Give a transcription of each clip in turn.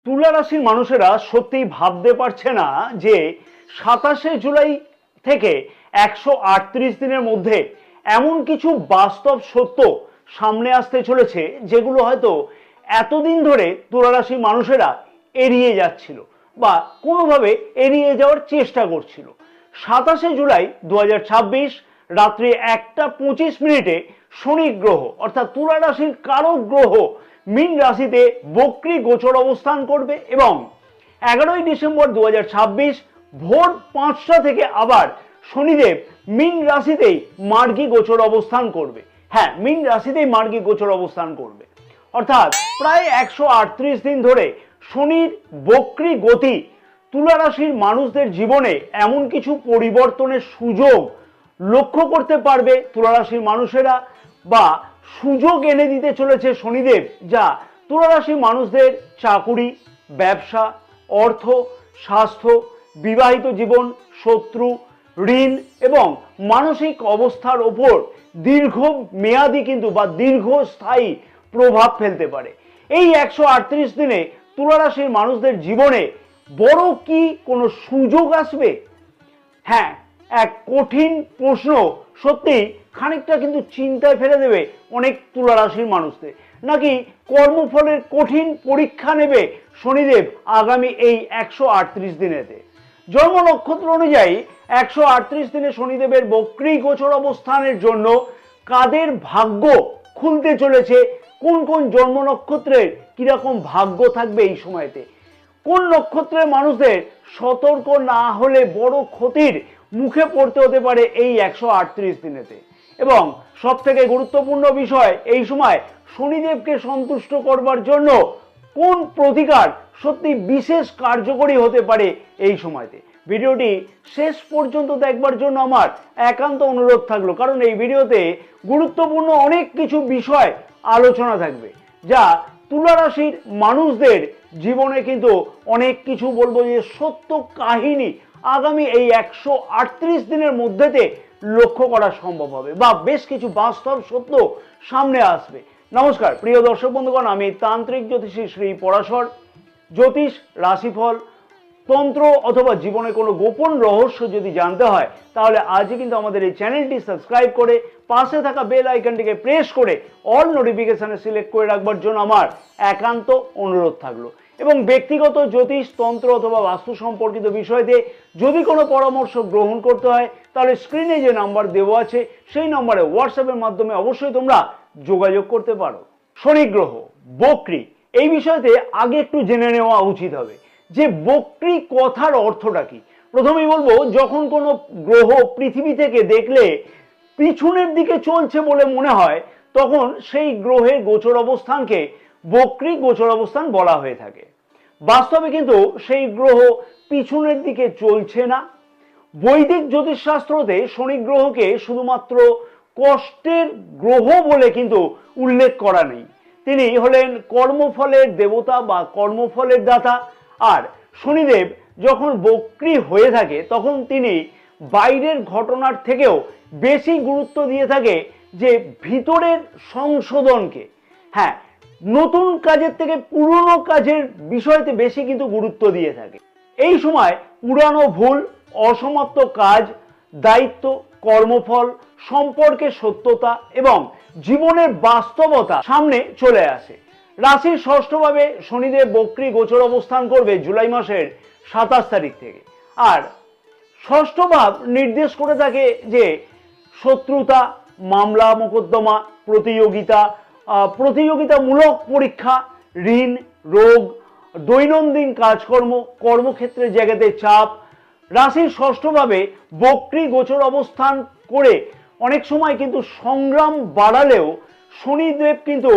তুলা রাশির মানুষেরা সত্যিই ভাবতে পারছে না যে 27শে জুলাই থেকে 138 দিনের মধ্যে এমন কিছু বাস্তব সত্য সামনে আসতে চলেছে যেগুলো হয়তো এতদিন ধরে তুলা রাশির মানুষেরা এড়িয়ে যাচ্ছিল বা কোনোভাবে এড়িয়ে যাওয়ার চেষ্টা করছিল। 27শে জুলাই 2026 রাত্রি 1:25 শনি গ্রহ অর্থাৎ তুলা রাশির কারক গ্রহ মীন রাশিতে বক্রী গোচর অবস্থান করবে এবং 11ই ডিসেম্বর 2026 ভোর 5টা থেকে আবার শনিদেব মীন রাশিতেই মার্গী গোচর অবস্থান করবে। হ্যাঁ, মীন রাশিতেই মার্গী গোচর অবস্থান করবে, অর্থাৎ প্রায় 138 দিন ধরে শনির বক্রী গতি তুলা রাশির মানুষদের জীবনে এমন কিছু পরিবর্তনের সুযোগ লক্ষ্য করতে পারবে তুলা রাশির মানুষেরা, বা সুযোগ এনে দিতে চলেছে শনিদেব, যা তুলা রাশির মানুষদের চাকুরি, ব্যবসা, অর্থ, স্বাস্থ্য, বিবাহিত জীবন, শত্রু, ঋণ এবং মানসিক অবস্থার ওপর দীর্ঘ মেয়াদি কিন্তু বা দীর্ঘস্থায়ী প্রভাব ফেলতে পারে। এই 138 দিনে তুলা রাশির মানুষদের জীবনে বড় কি কোনো সুযোগ আসবে? হ্যাঁ, এক কঠিন প্রশ্ন সত্যি খানিকটা কিন্তু চিন্তায় ফেলে দেবে অনেক তুলা রাশির মানুষদের। নাকি কর্মফলের কঠিন পরীক্ষা নেবে শনিদেব আগামী এই 138 দিনেতে? জন্ম নক্ষত্র অনুযায়ী 138 দিনে শনিদেবের বক্রী গোচর অবস্থানের জন্য কাদের ভাগ্য খুলতে চলেছে, কোন কোন জন্ম নক্ষত্রের কিরকম ভাগ্য থাকবে এই সময়তে, কোন নক্ষত্রের মানুষদের সতর্ক না হলে বড় ক্ষতির মুখে পড়তে হতে পারে এই 138 দিনেতে। এবং সব থেকে গুরুত্বপূর্ণ বিষয়, এই সময় শনিদেবকে সন্তুষ্ট করবার জন্য কোন প্রতিকার সত্যি বিশেষ কার্যকরী হতে পারে এই সময়তে। ভিডিওটি শেষ পর্যন্ত দেখবার জন্য আমার একান্ত অনুরোধ থাকলো, কারণ এই ভিডিওতে গুরুত্বপূর্ণ অনেক কিছু বিষয় আলোচনা থাকবে যা তুলা রাশির মানুষদের জীবনে কিন্তু অনেক কিছু বলবো যে সত্য কাহিনী আগামী এই 138 দিনের মধ্যেতে লক্ষ্য করা সম্ভব হবে, বা বেশ কিছু বাস্তব সত্য সামনে আসবে। নমস্কার প্রিয় দর্শক বন্ধুগণ, আমি তান্ত্রিক জ্যোতিষী শ্রী পরাশর। জ্যোতিষ, রাশিফল, তন্ত্র অথবা জীবনে কোনো গোপন রহস্য যদি জানতে হয় তাহলে আজই কিন্তু আমাদের এই চ্যানেলটি সাবস্ক্রাইব করে পাশে থাকা বেল আইকনটিকে প্রেস করে অল নোটিফিকেশনে সিলেক্ট করে রাখবার জন্য আমার একান্ত অনুরোধ থাকলো। এবং ব্যক্তিগত জ্যোতিষ, তন্ত্র অথবা বাস্তু সম্পর্কিত বিষয়তে যদি কোনো পরামর্শ গ্রহণ করতে হয় তাহলে স্ক্রিনে যে নাম্বার দেওয়া আছে সেই নম্বরে হোয়াটসঅ্যাপের মাধ্যমে অবশ্যই তোমরা যোগাযোগ করতে পারো। শনি গ্রহ বক্রী, এই বিষয়তে আগে একটু জেনে নেওয়া উচিত হবে যে বক্রী কথার অর্থটা কি। প্রথমেই বলবো, যখন কোনো গ্রহ পৃথিবী থেকে দেখলে পিছনের দিকে চলছে বলে মনে হয় তখন সেই গ্রহের গোচর অবস্থানকে বক্রী গোচর অবস্থান বলা হয়ে থাকে। বাস্তবে কিন্তু সেই গ্রহ পিছনের দিকে চলছে না। বৈদিক জ্যোতিষশাস্ত্রতে শনি গ্রহকে শুধুমাত্র কষ্টের গ্রহ বলে কিন্তু উল্লেখ করা নেই। তিনি হলেন কর্মফলের দেবতা বা কর্মফলের দাতা। আর শনিদেব যখন বক্রী হয়ে থাকে তখন তিনি বাইরের ঘটনার থেকেও বেশি গুরুত্ব দিয়ে থাকে যে ভিতরের সংশোধনকে। হ্যাঁ, নতুন কাজের থেকে পুরনো কাজের বিষয়তে বেশি কিন্তু গুরুত্ব দিয়ে থাকে। এই সময় পুরানো ভুল, অসমাপ্ত কাজ, দায়িত্ব, কর্মফল, সম্পর্কের সত্যতা এবং জীবনের বাস্তবতা সামনে চলে আসে। রাশির ষষ্ঠভাবে শনিদেব বক্রী গোচর অবস্থান করবে জুলাই মাসের 27 তারিখ থেকে। আর ষষ্ঠ ভাব নির্দেশ করে থাকে যে শত্রুতা, মামলা মোকদ্দমা, প্রতিযোগিতামূলক পরীক্ষা, ঋণ, রোগ, দৈনন্দিন কাজকর্ম, কর্মক্ষেত্রের জায়গাতে চাপ। রাশির ষষ্ঠভাবে বক্রী গোচর অবস্থান করে অনেক সময় কিন্তু সংগ্রাম বাড়ালেও শনিদেব কিন্তু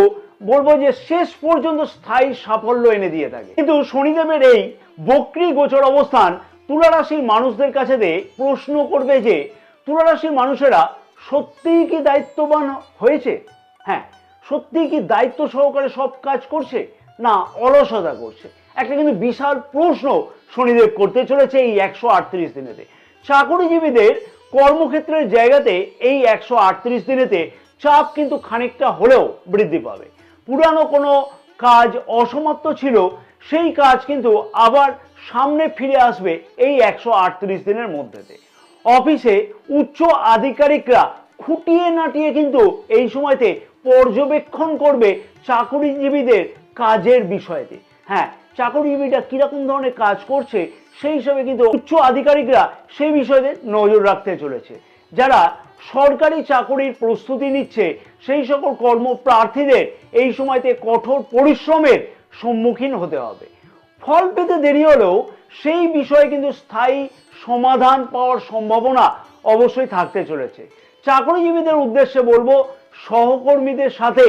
বলবো যে শেষ পর্যন্ত স্থায়ী সাফল্য এনে দিয়ে থাকে। কিন্তু শনিদেবের এই বক্রী গোচর অবস্থান তুলা রাশির মানুষদের কাছে প্রশ্ন করবে যে তুলা রাশির মানুষেরা সত্যিই কি দায়িত্ববান হয়েছে? হ্যাঁ, সত্যিই কি দায়িত্ব সহকারে সব কাজ করছে, না অলসতা করছে? একটা কিন্তু বিশাল প্রশ্ন শনিদেব করতে চলেছে এই 138 দিনেতে। চাকরিজীবীদের কর্মক্ষেত্রের জায়গাতে এই 138 দিনেতে চাপ কিন্তু খানিকটা হলেও বৃদ্ধি পাবে। পুরানো কোনো কাজ অসমাপ্ত ছিল সেই কাজ কিন্তু আবার সামনে ফিরে আসবে এই 138 দিনের মধ্যেতে। অফিসে উচ্চ আধিকারিকরা খুঁটিয়ে নাটিয়ে কিন্তু এই সময়তে পর্যবেক্ষণ করবে চাকরিজীবীদের কাজের বিষয়তে। হ্যাঁ, চাকরিজীবীরা কিরকম ধরনের কাজ করছে সেই হিসাবে কিন্তু উচ্চ আধিকারিকরা সেই বিষয়ে নজর রাখতে চলেছে। যারা সরকারি চাকরির প্রস্তুতি নিচ্ছে সেই সকল কর্মপ্রার্থীদের এই সময়তে কঠোর পরিশ্রমের সম্মুখীন হতে হবে। ফল পেতে দেরি হলেও সেই বিষয়ে কিন্তু স্থায়ী সমাধান পাওয়ার সম্ভাবনা অবশ্যই থাকতে চলেছে। চাকরিজীবীদের উদ্দেশ্যে বলবো, সহকর্মীদের সাথে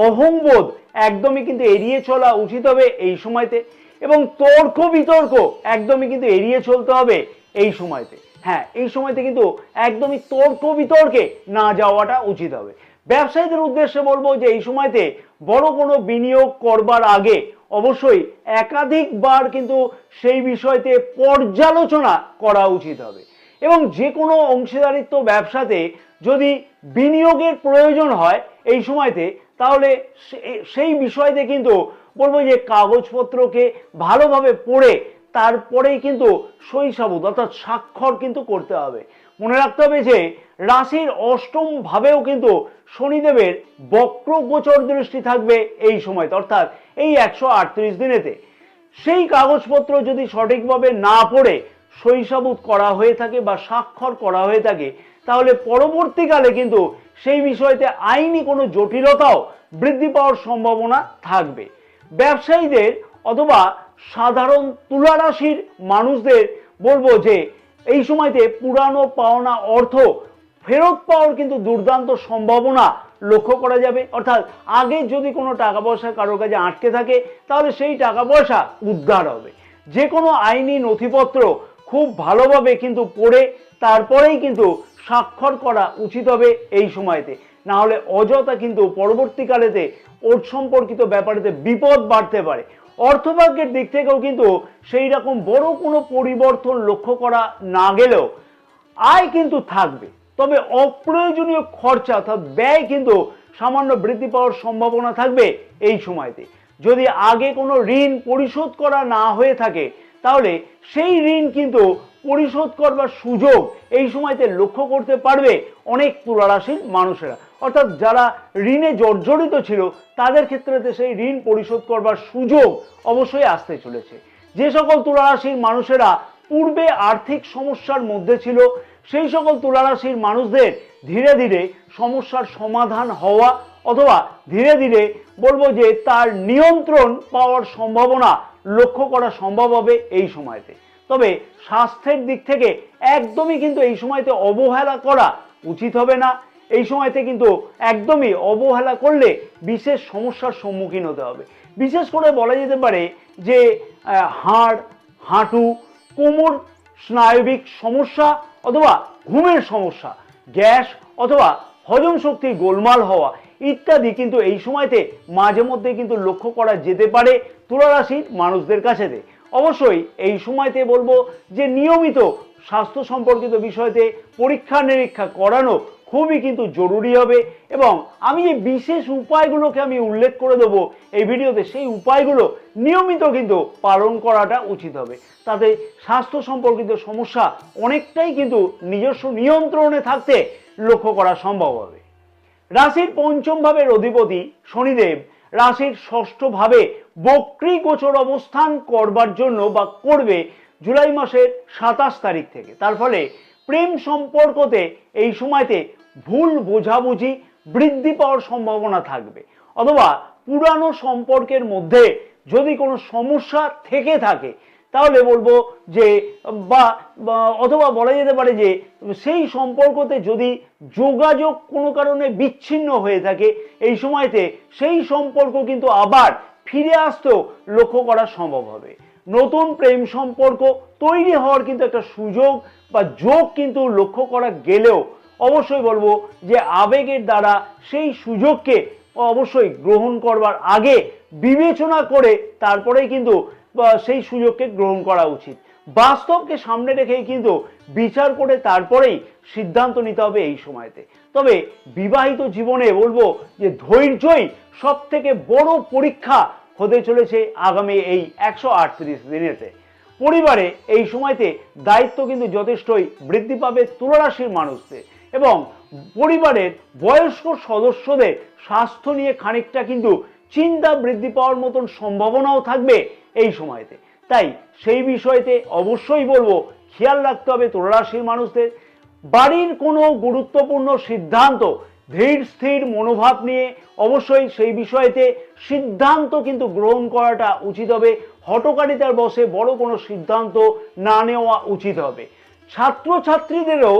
অহংবোধ একদমই কিন্তু এড়িয়ে চলা উচিত হবে এই সময়তে, এবং তর্ক বিতর্ক একদমই কিন্তু এড়িয়ে চলতে হবে এই সময়তে। হ্যাঁ, এই সময়তে কিন্তু একদমই তর্ক বিতর্কে না যাওয়াটা উচিত হবে। ব্যবসায়ীদের উদ্দেশ্যে বলবো যে এই সময়তে বড় কোনো বিনিয়োগ করবার আগে অবশ্যই একাধিকবার কিন্তু সেই বিষয়তে পর্যালোচনা করা উচিত হবে, এবং যে কোনো অংশীদারিত্ব ব্যবসাতে যদি বিনিয়োগের প্রয়োজন হয় এই সময়তে, তাহলে সেই বিষয়তে কিন্তু বলবো যে কাগজপত্রকে ভালোভাবে পড়ে তারপরেই কিন্তু সই সাবুত অর্থাৎ স্বাক্ষর কিন্তু করতে হবে। মনে রাখতে হবে যে রাশির অষ্টম ভাবেও কিন্তু শনিদেবের বক্র গোচর দৃষ্টি থাকবে এই সময়তে, অর্থাৎ এই 138 দিনেতে। সেই কাগজপত্র যদি সঠিকভাবে না পড়ে সই সাবুত করা হয়ে থাকে বা স্বাক্ষর করা হয়ে থাকে, তাহলে পরবর্তীকালে কিন্তু সেই বিষয়তে আইনি কোনো জটিলতাও বৃদ্ধি পাওয়ার সম্ভাবনা থাকবে। ব্যবসায়ীদের অথবা সাধারণ তুলা রাশির মানুষদের বলবো যে এই সময়তে পুরানো পাওনা অর্থ ফেরত পাওয়ার কিন্তু দুর্দান্ত সম্ভাবনা লক্ষ্য করা যাবে। অর্থাৎ আগে যদি কোনো টাকা পয়সা কারোর কাছে আটকে থাকে, তাহলে সেই টাকা পয়সা উদ্ধার হবে। যে কোনো আইনি নথিপত্র খুব ভালোভাবে কিন্তু পড়ে তারপরেই কিন্তু স্বাক্ষর করা উচিত হবে এই সময়তে, না হলে অযথা কিন্তু পরবর্তীকালেতে ওর সম্পর্কিত ব্যাপারেতে বিপদ বাড়তে পারে। অর্থভাগ্যের দিক থেকেও কিন্তু সেই রকম বড় কোনো পরিবর্তন লক্ষ্য করা না গেলেও আয় কিন্তু থাকবে, তবে অপ্রয়োজনীয় খরচা অর্থাৎ ব্যয় কিন্তু সামান্য বৃদ্ধি পাওয়ার সম্ভাবনা থাকবে এই সময়তে। যদি আগে কোনো ঋণ পরিশোধ করা না হয়ে থাকে, তাহলে সেই ঋণ কিন্তু পরিশোধ করবার সুযোগ এই সময়তে লক্ষ্য করতে পারবে অনেক তুলা রাশির মানুষেরা। অর্থাৎ যারা ঋণে জর্জরিত ছিল তাদের ক্ষেত্রে সেই ঋণ পরিশোধ করবার সুযোগ অবশ্যই আসতে চলেছে। যে সকল তুলা রাশির মানুষেরা পূর্বে আর্থিক সমস্যার মধ্যে ছিল, সেই সকল তুলা রাশির মানুষদের ধীরে ধীরে সমস্যার সমাধান হওয়া অথবা ধীরে ধীরে বলবো যে তার নিয়ন্ত্রণ পাওয়ার সম্ভাবনা লক্ষ্য করা সম্ভব হবে এই সময়তে। তবে স্বাস্থ্যের দিক থেকে একদমই কিন্তু এই সময়তে অবহেলা করা উচিত হবে না। এই সময়তে কিন্তু একদমই অবহেলা করলে বিশেষ সমস্যার সম্মুখীন হতে হবে। বিশেষ করে বলা যেতে পারে যে হাড়, হাঁটু, কোমর স্নায়বিক সমস্যা অথবা ঘুমের সমস্যা, গ্যাস অথবা হজম শক্তির গোলমাল হওয়া ইত্যাদি কিন্তু এই সময়তে মাঝে মধ্যে কিন্তু লক্ষ্য করা যেতে পারে তুলা রাশির মানুষদের কাছেতে। অবশ্যই এই সময়তে বলবো যে নিয়মিত স্বাস্থ্য সম্পর্কিত বিষয়তে পরীক্ষা নিরীক্ষা করানো খুবই কিন্তু জরুরি হবে, এবং আমি যে বিশেষ উপায়গুলোকে আমি উল্লেখ করে দেবো এই ভিডিওতে, সেই উপায়গুলো নিয়মিত কিন্তু পালন করাটা উচিত হবে। তাতে স্বাস্থ্য সম্পর্কিত সমস্যা অনেকটাই কিন্তু নিজস্ব নিয়ন্ত্রণে থাকতে লক্ষ্য করা সম্ভব হবে। রাশির পঞ্চম ভাবের অধিপতি শনিদেব রাশির ষষ্ঠ ভাবে বক্রী গোচর অবস্থান করবার জন্য বা করবে জুলাই মাসের 27 তারিখ থেকে। তার ফলে প্রেম সম্পর্কতে এই সময়তে ভুল বোঝাবুঝি বৃদ্ধি পাওয়ার সম্ভাবনা থাকবে, অথবা পুরানো সম্পর্কের মধ্যে যদি কোনো সমস্যা থেকে থাকে তাহলে বলবো যে অথবা বলা যেতে পারে যে সেই সম্পর্কতে যদি যোগাযোগ কোনো কারণে বিচ্ছিন্ন হয়ে থাকে এই সময়তে সেই সম্পর্ক কিন্তু আবার ফিরে আসতেও লক্ষ্য করা সম্ভব হবে। নতুন প্রেম সম্পর্ক তৈরি হওয়ার কিন্তু একটা সুযোগ বা যোগ কিন্তু লক্ষ্য করা গেলেও অবশ্যই বলবো যে আবেগের দ্বারা সেই সুযোগকে অবশ্যই গ্রহণ করবার আগে বিবেচনা করে তারপরেই কিন্তু সেই সুযোগকে গ্রহণ করা উচিত। বাস্তবকে সামনে রেখেই কিন্তু বিচার করে তারপরেই সিদ্ধান্ত নিতে হবে এই সময়তে। তবে বিবাহিত জীবনে বলবো যে ধৈর্যই সব থেকে বড় পরীক্ষা হতে চলেছে আগামী এই 138 দিনেতে। পরিবারে এই সময়তে দায়িত্ব কিন্তু যথেষ্টই বৃদ্ধি পাবে তুলা রাশির মানুষদের, এবং পরিবারের বয়স্ক সদস্যদের স্বাস্থ্য নিয়ে খানিকটা কিন্তু চিন্তা বৃদ্ধি পাওয়ার মতন সম্ভাবনাও থাকবে এই সময়তে। তাই সেই বিষয়তে অবশ্যই বলবো খেয়াল রাখতে হবে তুলা রাশির মানুষদের। বাড়ির কোনো গুরুত্বপূর্ণ সিদ্ধান্ত ধীর স্থির মনোভাব নিয়ে অবশ্যই সেই বিষয়তে সিদ্ধান্ত কিন্তু গ্রহণ করাটা উচিত হবে। হঠকারিতার বশে বড় কোনো সিদ্ধান্ত না নেওয়া উচিত হবে। ছাত্রছাত্রীদেরও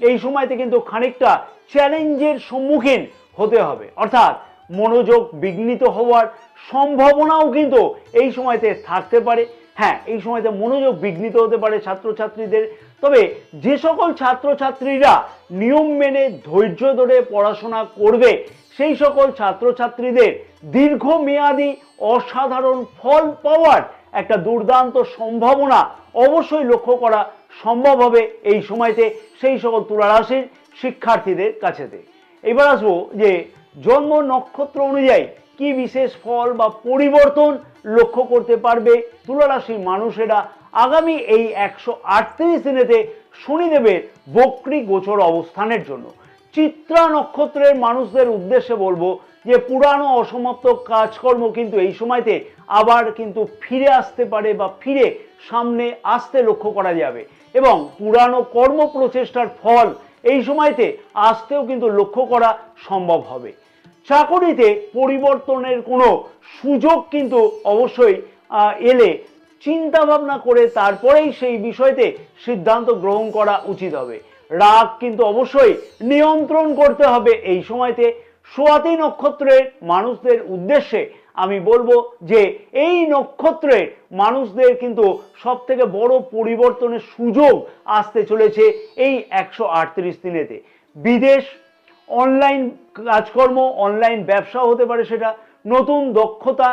এই সময়তে কিন্তু খানিকটা চ্যালেঞ্জের সম্মুখীন হতে হবে, অর্থাৎ মনোযোগ বিঘ্নিত হওয়ার সম্ভাবনাও কিন্তু এই সময়তে থাকতে পারে। হ্যাঁ, এই সময়তে মনোযোগ বিঘ্নিত হতে পারে ছাত্রছাত্রীদের। তবে যে সকল ছাত্রছাত্রীরা নিয়ম মেনে ধৈর্য ধরে পড়াশোনা করবে সেই সকল ছাত্রছাত্রীদের দীর্ঘমেয়াদী অসাধারণ ফল পাওয়ার একটা দুর্দান্ত সম্ভাবনা অবশ্যই লক্ষ্য করা সম্ভব হবে এই সময়তে সেই সকল তুলা রাশির শিক্ষার্থীদের কাছেতে। এবার আসবো যে জন্ম নক্ষত্র অনুযায়ী কি বিশেষ ফল বা পরিবর্তন লক্ষ্য করতে পারবে তুলা রাশির মানুষেরা আগামী এই 138 দিনেতে শনিদেবের বক্রী গোচর অবস্থানের জন্য। চিত্রা নক্ষত্রের মানুষদের উদ্দেশ্যে বলবো যে পুরানো অসমাপ্ত কাজকর্ম কিন্তু এই সময়তে আবার কিন্তু ফিরে আসতে পারে বা ফিরে সামনে আসতে লক্ষ্য করা যাবে, এবং পুরানো কর্ম প্রচেষ্টার ফল এই সময়তে আসতেও কিন্তু লক্ষ্য করা সম্ভব হবে। চাকরিতে পরিবর্তনের কোনো সুযোগ কিন্তু অবশ্যই এলে চিন্তা ভাবনা করে তারপরেই সেই বিষয়তে সিদ্ধান্ত গ্রহণ করা উচিত হবে। রাগ কিন্তু অবশ্যই নিয়ন্ত্রণ করতে হবে এই সময়তে। সোয়াতি নক্ষত্রের মানুষদের উদ্দেশ্যে আমি বলবো যে এই নক্ষত্রের মানুষদের কিন্তু সব থেকে বড় পরিবর্তনের সুযোগ আসতে চলেছে এই 138 দিনেতে। বিদেশ, অনলাইন কাজকর্ম, অনলাইন ব্যবসা হতে পারে, সেটা নতুন দক্ষতা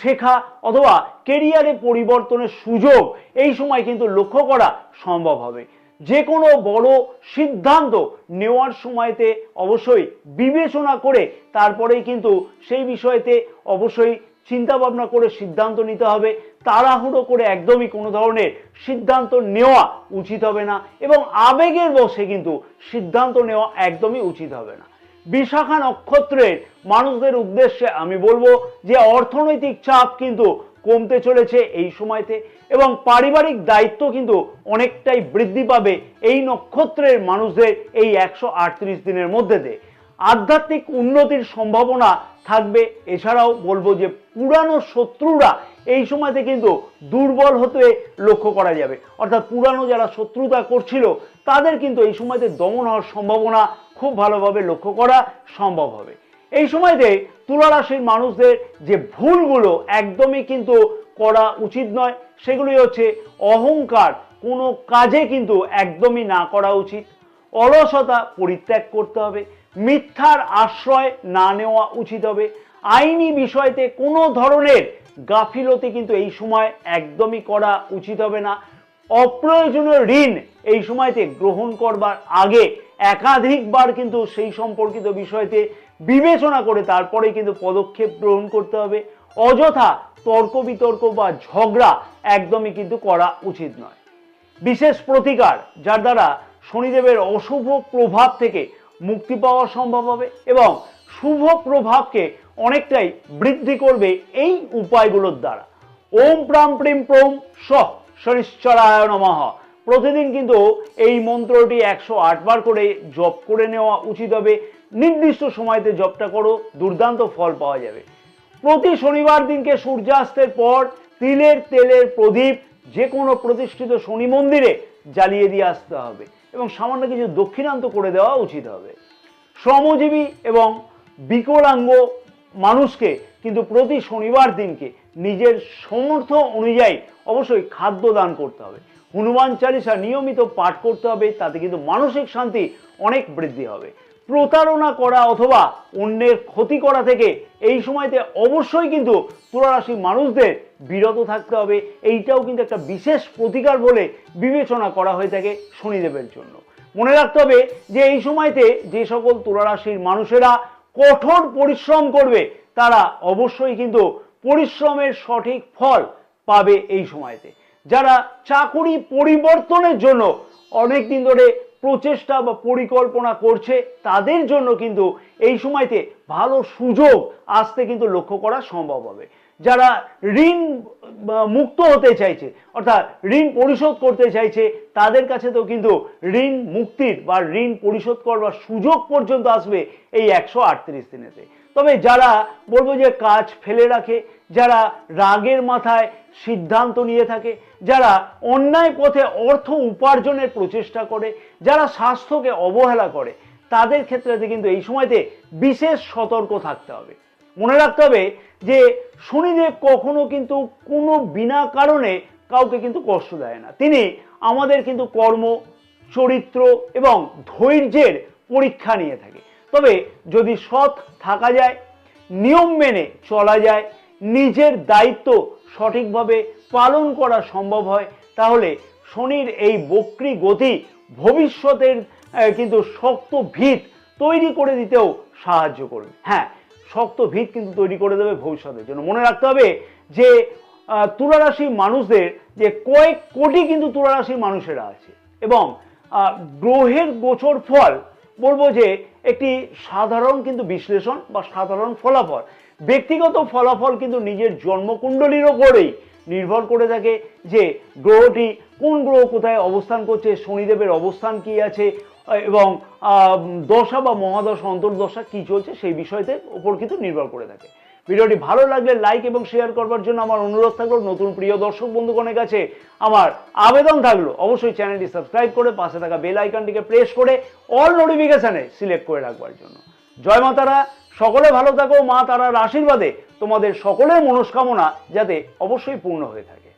শেখা অথবা কেরিয়ারে পরিবর্তনের সুযোগ এই সময় কিন্তু লক্ষ্য করা সম্ভব হবে। যে কোনো বড় সিদ্ধান্ত নেওয়ার সময়তে অবশ্যই বিবেচনা করে তারপরেই কিন্তু সেই বিষয়তে অবশ্যই চিন্তা ভাবনা করে সিদ্ধান্ত নিতে হবে। তাড়াহুড়ো করে একদমই কোনো ধরনের সিদ্ধান্ত নেওয়া উচিত হবে না, এবং আবেগের বশে কিন্তু সিদ্ধান্ত নেওয়া একদমই উচিত হবে না। বিশাখা নক্ষত্রের মানুষদের উদ্দেশ্যে আমি বলবো যে অর্থনৈতিক চাপ কিন্তু কমতে চলেছে এই সময়তে, এবং পারিবারিক দায়িত্ব কিন্তু অনেকটাই বৃদ্ধি পাবে এই নক্ষত্রের মানুষদের এই 138 দিনের মধ্যে দিয়ে। আধ্যাত্মিক উন্নতির সম্ভাবনা থাকবে। এছাড়াও বলবো যে পুরানো শত্রুরা এই সময়তে কিন্তু দুর্বল হতে লক্ষ্য করা যাবে, অর্থাৎ পুরানো যারা শত্রুতা করছিল তাদের কিন্তু এই সময়তে দমন হওয়ার সম্ভাবনা খুব ভালোভাবে লক্ষ্য করা সম্ভব হবে। এই সময়তে তুলা রাশির মানুষদের যে ভুলগুলো একদমই কিন্তু করা উচিত নয় সেগুলি হচ্ছে অহংকার কোনো কাজে কিন্তু একদমই না করা উচিত, অলসতা পরিত্যাগ করতে হবে, মিথ্যার আশ্রয় না নেওয়া উচিত হবে, আইনি বিষয়তে কোনো ধরনের গাফিলতি কিন্তু এই সময় একদমই করা উচিত হবে না, অপ্রয়োজনীয় ঋণ এই সময়তে গ্রহণ করবার আগে একাধিকবার কিন্তু সেই সম্পর্কিত বিষয়তে বিবেচনা করে তারপরে কিন্তু পদক্ষেপ গ্রহণ করতে হবে। অযথা তর্ক বিতর্ক বা ঝগড়া একদমই কিন্তু করা উচিত নয়। বিশেষ প্রতিকার যার দ্বারা শনিদেবের অশুভ প্রভাব থেকে মুক্তি পাওয়া সম্ভব হবে এবং শুভ প্রভাবকে অনেকটাই বৃদ্ধি করবে এই উপায়গুলোর দ্বারা। ওম প্রাম প্রিম প্রোম স শনিশ্চরায় নমঃ। প্রতিদিন কিন্তু এই মন্ত্রটি 108 বার করে জপ করে নেওয়া উচিত হবে। নির্দিষ্ট সময়তে জপটা করো, দুর্দান্ত ফল পাওয়া যাবে। প্রতি শনিবার দিনকে সূর্যাস্তের পর তিলের তেলের প্রদীপ যে কোনো প্রতিষ্ঠিত শনি মন্দিরে জ্বালিয়ে দিয়ে আসতে হবে এবং সামান্য কিছু দক্ষিণান্ত করে দেওয়া উচিত হবে। শ্রমজীবী এবং বিকলাঙ্গ মানুষকে কিন্তু প্রতি শনিবার দিনকে নিজের সামর্থ্য অনুযায়ী অবশ্যই খাদ্য দান করতে হবে। হনুমান চালিসা নিয়মিত পাঠ করতে হবে, তাতে কিন্তু মানসিক শান্তি অনেক বৃদ্ধি হবে। প্রতারণা করা অথবা অন্যের ক্ষতি করা থেকে এই সময়তে অবশ্যই কিন্তু তুলা রাশির মানুষদের বিরত থাকতে হবে। এইটাও কিন্তু একটা বিশেষ প্রতিকার বলে বিবেচনা করা হয়ে থাকে শনিদেবের জন্য। মনে রাখতে হবে যে এই সময়তে যে সকল তুলা রাশির মানুষেরা কঠোর পরিশ্রম করবে তারা অবশ্যই কিন্তু পরিশ্রমের সঠিক ফল পাবে এই সময়তে। যারা চাকুরি পরিবর্তনের জন্য অনেক দিন ধরে প্রচেষ্টা বা পরিকল্পনা করছে, তাদের জন্য কিন্তু এই সময়তে ভালো সুযোগ আসতে কিন্তু লক্ষ্য করা সম্ভব হবে। যারা ঋণ মুক্ত হতে চাইছে, অর্থাৎ ঋণ পরিশোধ করতে চাইছে, তাদের কাছে তো কিন্তু ঋণ মুক্তির বা ঋণ পরিশোধ করবার সুযোগ পর্যন্ত আসবে এই 138 দিনেতে। তবে যারা বলবো যে কাজ ফেলে রাখে, যারা রাগের মাথায় সিদ্ধান্ত নিয়ে থাকে, যারা অন্যায় পথে অর্থ উপার্জনের প্রচেষ্টা করে, যারা স্বাস্থ্যকে অবহেলা করে, তাদের ক্ষেত্রে কিন্তু এই সময়তে বিশেষ সতর্ক থাকতে হবে। মনে রাখতে হবে যে শনিদেব কখনো কিন্তু কোনো বিনা কারণে কাউকে কিন্তু কষ্ট দেয় না। তিনি আমাদের কিন্তু কর্ম, চরিত্র এবং ধৈর্যের পরীক্ষা নিয়ে থাকে। তবে যদি সৎ থাকা যায়, নিয়ম মেনে চলা যায়, নিজের দায়িত্ব সঠিকভাবে পালন করা সম্ভব হয়, তাহলে শনির এই বক্রী গতি ভবিষ্যতের কিন্তু শক্ত ভিত তৈরি করে দিতেও সাহায্য করবে। হ্যাঁ, শক্ত ভিত কিন্তু তৈরি করে দেবে ভবিষ্যতের জন্য। মনে রাখতে হবে যে তুলা রাশির মানুষদের যে কয়েক কোটি কিন্তু তুলা রাশির মানুষেরা আছে, এবং গ্রহের গোচর ফল বলবো যে একটি সাধারণ কিন্তু বিশ্লেষণ বা সাধারণ ফলাফল। ব্যক্তিগত ফলাফল কিন্তু নিজের জন্মকুণ্ডলীর ওপরেই নির্ভর করে থাকে যে গ্রহটি কোন গ্রহ কোথায় অবস্থান করছে, শনিদেবের অবস্থান কি আছে, এবং দশা বা মহাদশা অন্তর্দশা কি চলছে, সেই বিষয়দের উপর কিন্তু নির্ভর করে থাকে। ভিডিওটি ভালো লাগলে লাইক এবং শেয়ার করবার জন্য আমার অনুরোধ থাকলো। নতুন প্রিয় দর্শক বন্ধুগণের কাছে আমার আবেদন থাকলো অবশ্যই চ্যানেলটি সাবস্ক্রাইব করে পাশে থাকা বেল আইকনটিকে প্রেস করে অল নোটিফিকেশনে সিলেক্ট করে রাখবার জন্য। জয় মা তারা, সকলে ভালো থাকো। মা তারার আশীর্বাদে তোমাদের সকলের মনস্কামনা যাতে অবশ্যই পূর্ণ হয়ে থাকে।